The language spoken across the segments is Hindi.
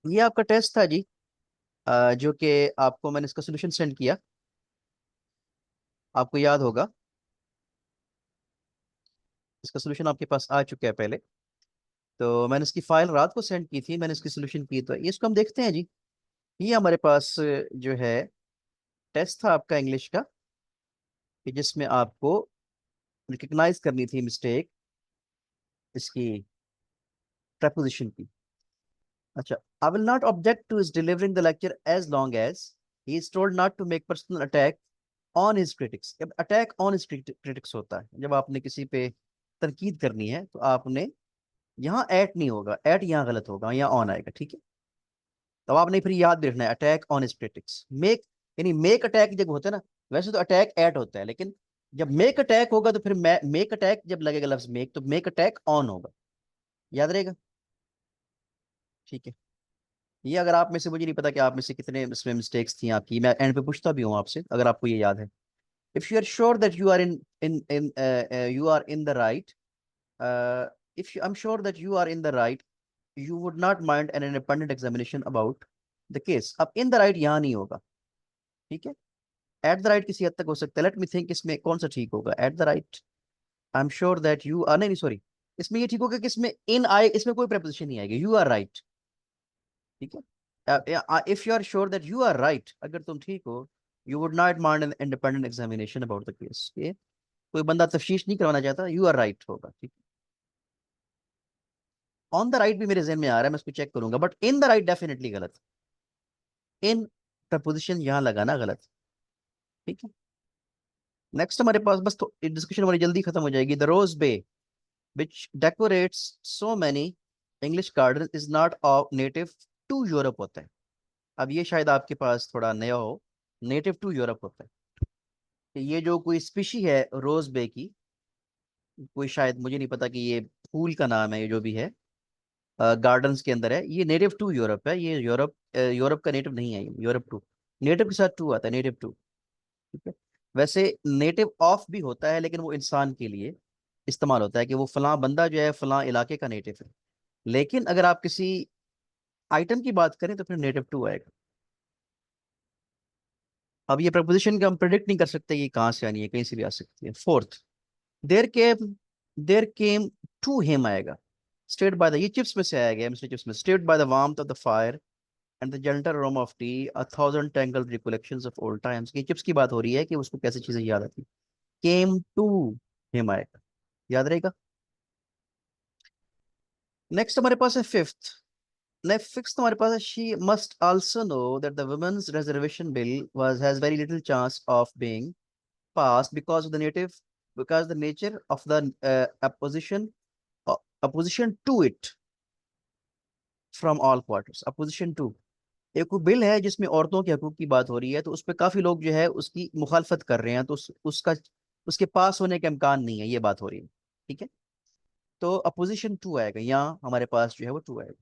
ये आपका टेस्ट था जी, जो कि आपको मैंने इसका सोल्यूशन सेंड किया, आपको याद होगा। इसका सोल्यूशन आपके पास आ चुका है पहले। तो मैंने इसकी फाइल रात को सेंड की थी, मैंने इसकी सोल्यूशन की, तो ये इसको हम देखते हैं जी। ये हमारे पास जो है टेस्ट था आपका इंग्लिश का, कि जिसमें आपको रिकग्नाइज करनी थी मिस्टेक इसकी preposition की। अच्छा, I will not object to his delivering the lecture as long as he is told not to make personal attack on his critics। जब अटैक ऑन his critics होता है, जब आपने किसी पे तनकीद करनी है, तो आपने यहाँ एट नहीं होगा, एट यहाँ गलत होगा, यहाँ ऑन आएगा, ठीक है। तब आपने फिर याद भी रखना है attack on his critics। Make यानी मेक अटैक जब होता है ना, वैसे तो अटैक एट होता है, लेकिन जब मेक अटैक होगा तो फिर मेक अटैक जब लगेगा लफ्ज मेक, तो मेक अटैक ऑन होगा, याद रहेगा, ठीक है। ये अगर आप में से, मुझे नहीं पता कि आप में से कितने इसमें मिस्टेक्स थी आपकी, मैं एंड पे पूछता भी हूँ आपसे अगर आपको ये याद है। If you are sure that you are in you are in the right, if I am sure that you are in the right, you would not mind an independent examination about the case. अब इन द राइट यहाँ नहीं होगा, ठीक है। एट द राइट किसी हद तक हो सकता है, लेट मी थिंक इसमें कौन सा ठीक होगा। At the right, I am sure that you are, नहीं सॉरी, इसमें ये ठीक होगा कि इसमें इन आए, इसमें कोई preposition नहीं आएगी, यू आर राइट, ठीक है। If you are sure that you are right, अगर तुम ठीक हो, you would not mind an independent examination about the case. ये कोई बंदा तफ्तीश नहीं करवाना चाहता, यू आर राइट होगा, ठीक है। ऑन द राइट भी मेरे जहन में आ रहा है, मैं इसको चेक करूंगा, but in the right definitely गलत। इन प्रपोजिशन यहाँ लगाना गलत, ठीक है। नेक्स्ट हमारे पास, बस तो डिस्कशन हमारी जल्दी खत्म हो जाएगी। The rose bay which decorates so many English garden is not of native to Europe होता है। अब ये शायद आपके पास थोड़ा नया हो, नेटिव टू यूरोप होता है कि ये जो कोई स्पीशी है रोज बे की, कोई शायद, मुझे नहीं पता कि ये फूल का नाम है, ये जो भी है गार्डन्स के अंदर है, ये नेटिव टू यूरोप है। ये यूरोप, यूरोप का नेटिव नहीं है, यूरोप टू, नेटिव के साथ टू आता है, नेटिव टू, ठीक है। वैसे नेटिव ऑफ भी होता है, लेकिन वो इंसान के लिए इस्तेमाल होता है कि वो फलां बंदा जो है फलां इलाके का नेटिव है। लेकिन अगर आप किसी आइटम की बात करें तो फिर नेटिव टू आएगा। अब ये प्रपोजिशन का हम प्रिडिक्ट नहीं कर सकते ये कहाँ से आनी है, कहीं से भी आ सकती है। Fourth, there came, there came to him आएगा, स्टेड बाय द, ये चिप्स में से आया गया, मिस्टर चिप्स में, stayed by the warmth of the fire and the gentle aroma of tea, a thousand tangled recollections of old times. ये चिप्स की बात हो रही है कि उसको कैसी चीजें याद आती। केम टू हिम आएगा, याद रहेगा। नेक्स्ट हमारे पास है फिफ्थ। नेक्स्ट हमारे पास है, she must also know that the women's reservation bill was has very little chance of being passed because of the native, because the nature of the opposition to it from all quarters। opposition to एक वो बिल है जिसमें औरतों के हकूक की बात हो रही है, तो उस पर काफी लोग जो है उसकी मुखालफत कर रहे हैं, तो उसका, उसके पास होने का इम्कान नहीं है, ये बात हो रही है, ठीक है। तो अपोजिशन टू आएगा यहाँ हमारे पास, जो है वो टू आएगा,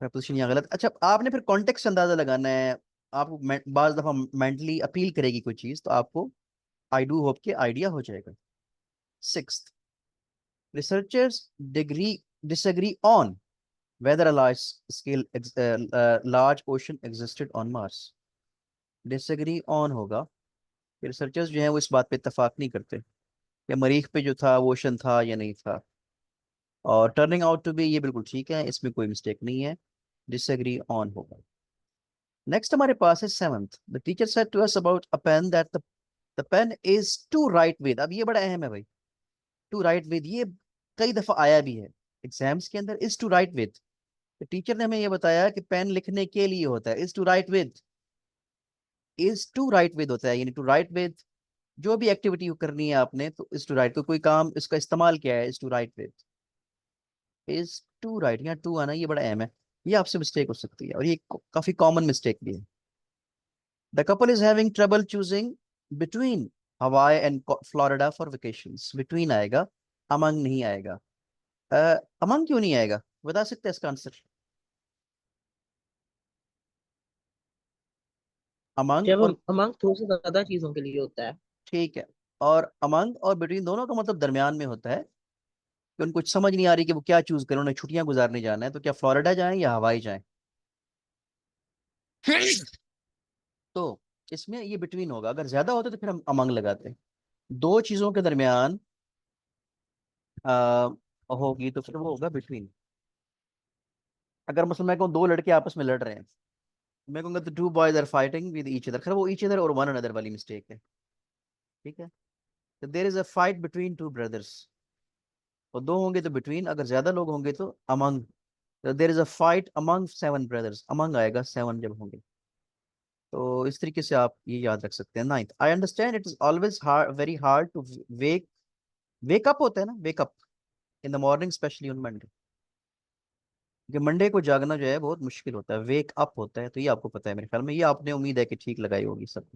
प्रपोजिशन यहाँ गलत। अच्छा, आपने फिर कॉन्टेक्स्ट अंदाजा लगाना है। आपको बाज दफा मेंटली अपील करेगी कोई चीज, तो आपको आई डू होप के आइडिया हो जाएगा। Six, researchers disagree on whether a large ocean existed on Mars। disagree on होगा, रिसर्चर्स जो हैं वो इस बात पे इत्तेफाक नहीं करते कि मरीख पे जो था वो ओशन था या नहीं था। और टर्निंग आउट टू बी, ये बिल्कुल ठीक है, इसमें कोई मिस्टेक नहीं है, डिसएग्री ऑन होगा। नेक्स्ट हमारे पास है seventh, the teacher said to us about a pen that the pen is to write with. अब ये बड़ा अहम है भाई, टू राइट विद, ये कई दफा आया भी है एग्जाम्स के अंदर, इज टू राइट विद। तो टीचर ने हमें ये बताया कि पेन लिखने के लिए होता है, is to write with, is to write with होता है, यानी टू राइट विद, जो भी एक्टिविटी करनी है आपने, तो इज टू राइट, तो कोई काम इसका इस्तेमाल क्या है, is to write with, is to write, यहाँ टू आना ये बड़ा अहम है। ये आपसे मिस्टेक हो सकती है, और ये काफी कॉमन मिस्टेक भी है। The couple is having trouble choosing between Hawaii and Florida for vacations. Between आएगा, अमंग नहीं आएगा। अमंग क्यों नहीं आएगा, बता सकते हैं इसका आंसर। अमंग जब और, अमंग थोड़ा सा ज्यादा चीजों के लिए होता है। ठीक है, और अमंग और बिटवीन दोनों का मतलब दरमियान में होता है। कि उनको कुछ समझ नहीं आ रही कि वो क्या चूज करें, उन्हें छुट्टियां गुजारने जाना है, तो क्या फ्लोरिडा जाएं या हवाई जाएं। तो इसमें ये बिटवीन होगा, अगर ज्यादा होते तो फिर हम अमंग लगाते हैं। दो चीजों के दरमियान आ, होगी तो फिर वो होगा बिटवीन। अगर मतलब मैं कहूँ दो लड़के आपस में लड़ रहे हैं, मैं कहूँगा the two boys are fighting with each other, खैर वो ईच अदर और वन अनदर वाली मिस्टेक है। ठीक है, तो there is a fight between two brothers, और दो होंगे तो बिटवीन, अगर ज्यादा लोग होंगे तो अमंग। तो there is a fight among seven brothers, among आएगा सेवन जब होंगे। तो इस तरीके से आप ये याद रख सकते हैं। Ninth, I understand it is always hard, very hard to wake wake up होता है ना, wake up in the morning, specially on Monday. कि मंडे को जागना जो है बहुत मुश्किल होता है, वेक अप होता है, तो ये आपको पता है मेरे ख्याल में, ये आपने उम्मीद है कि ठीक लगाई होगी सब।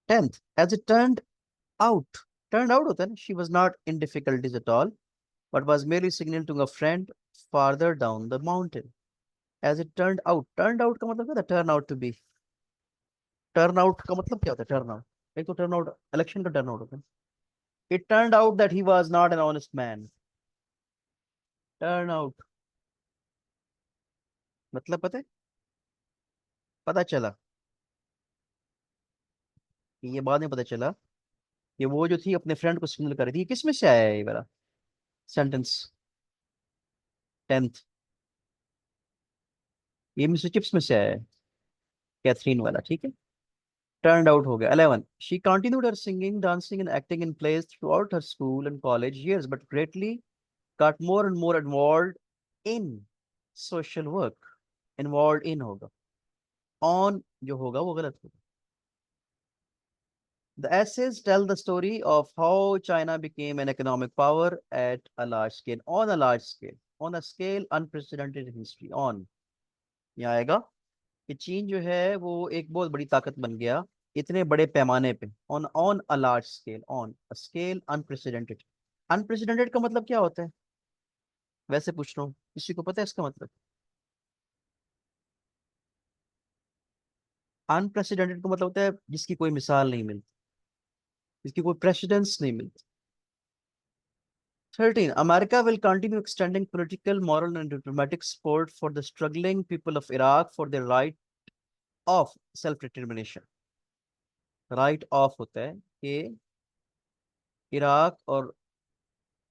Tenth, as it turn out होता है ना, she was not in difficulties at all but was merely signal to a friend farther down the mountain. As it turn out का मतलब क्या था, turn out to be. Turn out का मतलब क्या होता है, टर्न आउट, एक तो टर्न आउट इलेक्शन का टर्न आउट होता है। It turn out that he was not an honest man. Turn out मतलब पता है, पता चला, कि ये बाद में पता चला कि वो जो थी अपने फ्रेंड को सिग्नल कर रही थी। किस में से आया है ये वाला सेंटेंस, टेंथ, ये मिस्टर चिप्स में से आया है, कैथरीन वाला, ठीक है। टर्नड आउट हो गया। 11, she continued her singing, dancing and acting in plays throughout her school and college years but greatly got more and more involved in social work। involved in होगा, on जो होगा वो गलत होगा। The essays tell the story of how China became an economic power at a large scale, on a large scale, on a scale unprecedented in history। on यहाँ आएगा कि चीन जो है वो एक बहुत बड़ी ताकत बन गया इतने बड़े पैमाने पे, on on a large scale, on a scale unprecedented. Unprecedented का मतलब क्या होता है, वैसे पूछ रहा हूँ, किसी को पता है इसका मतलब। अनप्रेसिडेंटेड का मतलब होता है जिसकी कोई मिसाल नहीं मिलती, जिसकी कोई प्रेसिडेंस नहीं मिलती। 13, America will continue extending political, moral and diplomatic support for the struggling people of Iraq for their right of self-determination। Right of होता है कि इराक और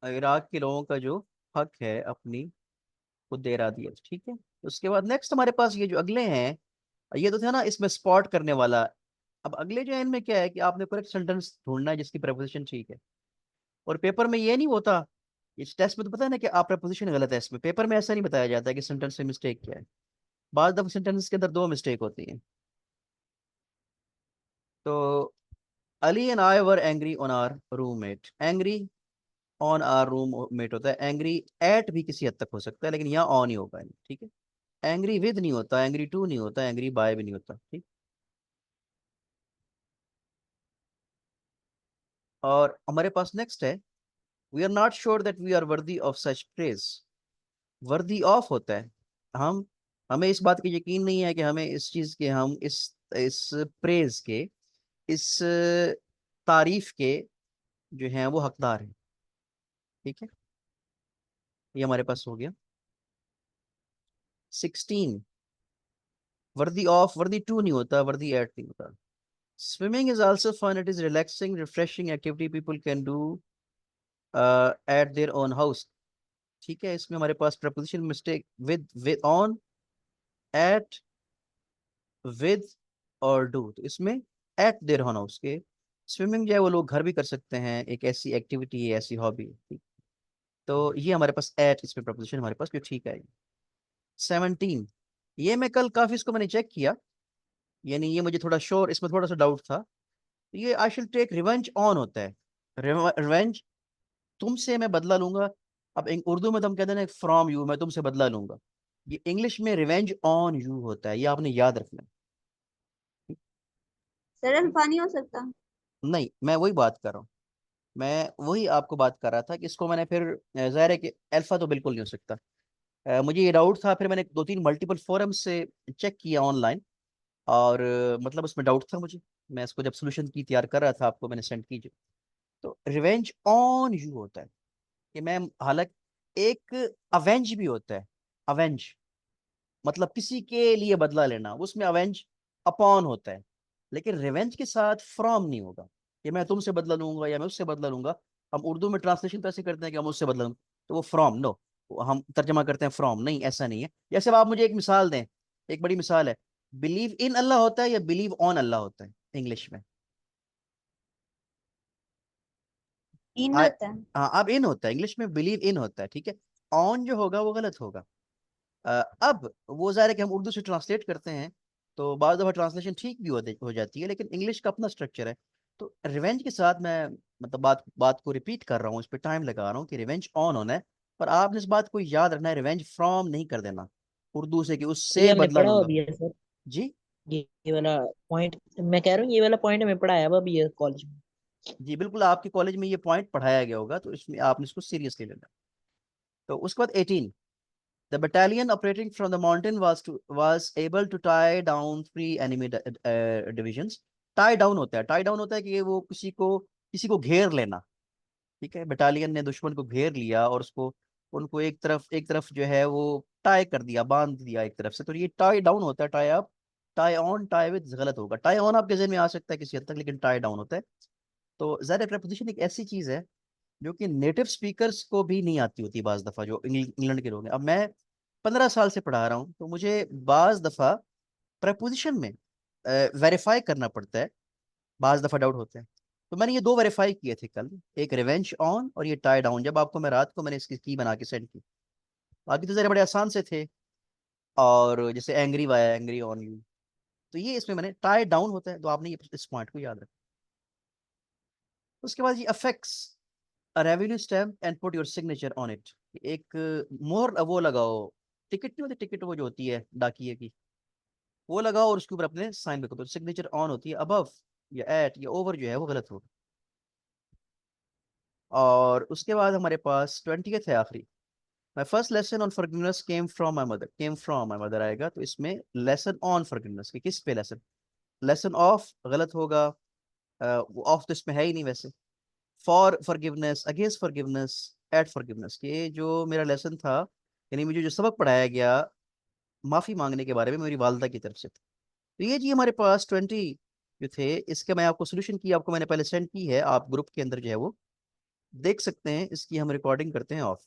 इराक के लोगों का जो हक है अपनी खुद इरादियत। ठीक है, उसके बाद नेक्स्ट हमारे पास ये जो अगले हैं, ये तो था ना इसमें स्पॉट करने वाला। अब अगले जो है इनमें क्या है कि आपने करेक्ट सेंटेंस ढूंढना है जिसकी प्रपोजिशन ठीक है। और पेपर में ये नहीं होता, इस टेस्ट में तो पता है ना कि आप प्रपोजिशन गलत है, इसमें पेपर में ऐसा नहीं बताया जाता है कि सेंटेंस में मिस्टेक क्या है। बाद दफा सेंटेंस के अंदर दो मिस्टेक होती है। तो Ali and I were angry on our roommate, angry on our roommate होता है, एंग्री एट भी किसी हद तक हो सकता है लेकिन यहाँ ऑन ही होगा। ठीक है, एंग्री विद नहीं होता, एंग्री टू नहीं होता, एंग्री बाय भी नहीं होता। ठीक, और हमारे पास नेक्स्ट है, we are not sure that we are worthy of such praise. Worthy of होता है, हम हमें इस बात की यकीन नहीं है कि हमें इस चीज के, हम इस प्रेज के, इस तारीफ के जो हैं वो हकदार हैं। ठीक है, ये हमारे पास हो गया। 16, वर्दी ऑफ, वर्दी टू नहीं होता, वर्दी एट नहीं होता। Swimming is also fun, it is relaxing refreshing activity people can do at their own house. ठीक है, इसमें हमारे पास preposition mistake, with on, at, with और डू, तो इसमें एट देयर ओन हाउस के। स्विमिंग जो है वो लोग घर भी कर सकते हैं, एक ऐसी एक्टिविटी है, ऐसी हॉबी है। ठीक, तो ये हमारे पास एट, इसमें प्रपोजिशन हमारे पास जो ठीक है। 17, ये मैं कल काफी इसको मैंने चेक किया, यानी ये मुझे थोड़ा श्योर, इसमें थोड़ा सा डाउट था। ये I should take revenge on होता है, रिवेंज तुमसे मैं बदला लूंगा। अब उर्दू में तो हम कहते हैं फ्रॉम यू, मैं तुमसे बदला लूंगा। ये इंग्लिश में रिवेंज ऑन यू होता है, ये आपने याद रखना है। सर अल्फा नहीं हो सकता? नहीं, मैं वही बात कर रहा हूँ, मैं वही आपको बात कर रहा था कि इसको मैंने फिर जाहिर है कि अल्फा तो बिल्कुल नहीं हो सकता। मुझे ये डाउट था, फिर मैंने दो तीन मल्टीपल फोरम से चेक किया ऑनलाइन, और मतलब उसमें डाउट था मुझे। मैं इसको जब सोल्यूशन की तैयार कर रहा था आपको मैंने सेंड कीजिए, तो रिवेंज ऑन यू होता है। कि मैम हालांकि एक अवेंज भी होता है, अवेंज मतलब किसी के लिए बदला लेना, उसमें अवेंज अपॉन होता है, लेकिन रिवेंज के साथ फ्रॉम नहीं होगा कि मैं तुमसे बदला लूंगा या मैं उससे बदला लूंगा। हम उर्दू में ट्रांसलेशन तो ऐसे करते हैं कि हम उससे बदला लूंगा, तो वो फ्रॉम नो, हम तर्जमा करते हैं फ्रॉम, नहीं ऐसा नहीं है। जैसे अब आप मुझे एक मिसाल दें, एक बड़ी मिसाल है, बिलीव इन अल्लाह होता है या बिलीव ऑन अल्लाह होता है इंग्लिश में? इन आ, होता है। हाँ अब इन होता है, इंग्लिश में बिलीव इन होता है, ठीक है। ऑन जो होगा वो गलत होगा। अब वो ज़ाहिर है कि हम उर्दू से ट्रांसलेट करते हैं, तो बाद दफ़ा ट्रांसलेशन ठीक भी हो जाती है, लेकिन इंग्लिश का अपना स्ट्रक्चर है। तो रिवेंज के साथ मैं मतलब बात बात को रिपीट कर रहा हूँ, इस पर टाइम लगा रहा हूँ कि रिवेंज ऑन होना है, पर आपने इस बात को याद रखना है, रिवेंज फ्रॉम नहीं कर देना उर्दू से कि ये उससे हमने बदला पढ़ा हुआ लूंगा। भी है सर। जी ये वाला पॉइंट मैं कह रहा हूँ, ये वाला पॉइंट हमें पढ़ाया हुआ भी है कॉलेज में। जी बिल्कुल, आपके कॉलेज में ये पॉइंट पढ़ाया गया होगा, तो इसमें आपने इसको सीरियसली लेना। तो उसके बाद 18, the battalion operating from the mountain was able to tie down three enemy divisions. Tie down होता है, tie down होता है कि वो किसी को घेर लेना, ठीक है। बटालियन ने दुश्मन को घेर लिया और उसको उनको एक तरफ जो है वो टाई कर दिया, बांध दिया एक तरफ से, तो ये टाई डाउन होता है। Tie up, tie on, tie with गलत होगा। टाई ऑन आपके जहन में आ सकता है किसी हद तक, लेकिन टाई डाउन होता है। तो ज़्यादा प्रपोजिशन एक ऐसी चीज है जो कि नेटिव स्पीकर्स को भी नहीं आती होती बाज दफा, जो इंग्लैंड के लोग हैं। अब मैं 15 साल से पढ़ा रहा हूँ, तो मुझे बाज दफा प्रपोजिशन में वेरीफाई करना पड़ता है, बाज दफा डाउट होते हैं। तो मैंने ये दो वेरीफाई किए थे कल, एक रिवेंज ऑन और ये टाई डाउन, जब आपको मैं रात को मैंने इसकी की बना के सेंड की। बाकी तो जरा बड़े आसान से थे, और जैसे angry via, angry on you, तो ये इसमें मैंने टाई डाउन होता है, तो आपने ये इस पॉइंट को याद रखना। उसके बाद ये affects a revenue stamp and put your signature on it. एक मोहर वो लगाओ, टिकट नहीं होती, टिकट वो जो होती है डाकिए की, वो लगाओ और उसके ऊपर अपने साइन भी करो, सिग्नेचर ऑन होती है। अबव या एट या ओवर जो है वो गलत होगा। और उसके बाद हमारे पास 20th है आखिरी, my first lesson on forgiveness came from my mother. Came from my mother आएगा, तो इसमें लेसन ऑन फॉरगिवनेस के किस पे लेसन, लेसन ऑफ गलत होगा, ऑफ तो इसमें है ही नहीं वैसे। For forgiveness, against forgiveness, at forgiveness, ये जो मेरा लेसन था, यानी मुझे जो सबक पढ़ाया गया माफी मांगने के बारे में, मेरी वालदा की तरफ से था। तो ये जी हमारे पास 20 जो थे, इसके मैं आपको सोल्यूशन की आपको मैंने पहले सेंड की है, आप ग्रुप के अंदर जो है वो देख सकते हैं। इसकी हम रिकॉर्डिंग करते हैं ऑफ।